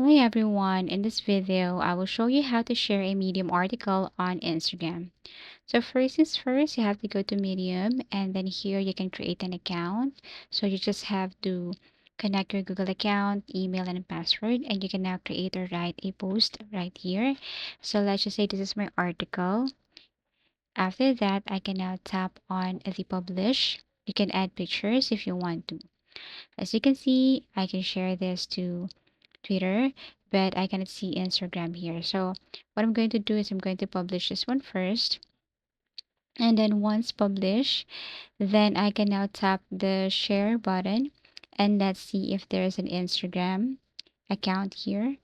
Hi everyone, in this video, I will show you how to share a Medium article on Instagram. So first things first, you have to go to Medium and then here you can create an account. So you just have to connect your Google account, email, and password, and you can now create or write a post right here. So let's just say this is my article. After that, I can now tap on the publish. You can add pictures if you want to. As you can see, I can share this to Twitter, but I cannot see Instagram here. So what I'm going to do is I'm going to publish this one first. And then once published, then I can now tap the share button and let's see if there's an Instagram account here.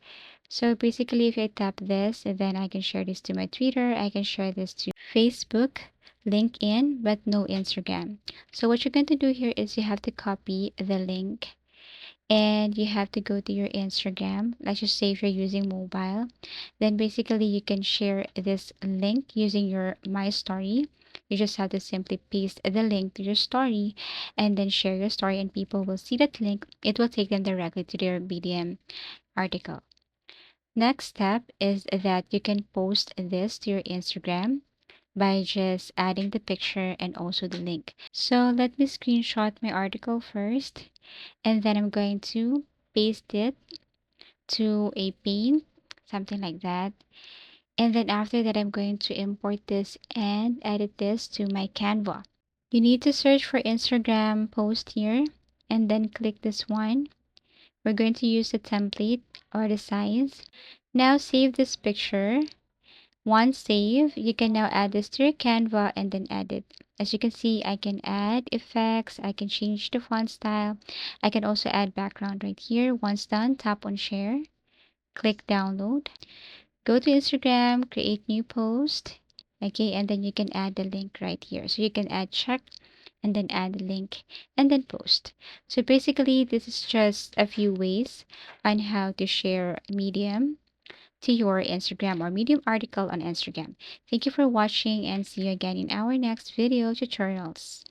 So basically, if I tap this, then I can share this to my Twitter. I can share this to Facebook, LinkedIn, but no Instagram. So what you're going to do here is you have to copy the link and you have to go to your Instagram. Let's just say if you're using mobile, then basically you can share this link using your My Story. You just have to simply paste the link to your story and then share your story, and people will see that link. It will take them directly to their BDM article. Next step is that you can post this to your Instagram by just adding the picture and also the link. So let me screenshot my article first, and then I'm going to paste it to a pane, something like that. And then after that, I'm going to import this and edit this to my Canva. You need to search for Instagram post here and then click this one. We're going to use the template or the size. Now save this picture. Once saved, you can now add this to your Canva and then edit. As you can see, I can add effects, I can change the font style, I can also add background right here. Once done, tap on share, click download, go to Instagram, create new post, okay, and then you can add the link right here. So you can add check and then add the link and then post. So basically, this is just a few ways on how to share Medium to your Instagram or Medium article on Instagram. Thank you for watching and see you again in our next video tutorials.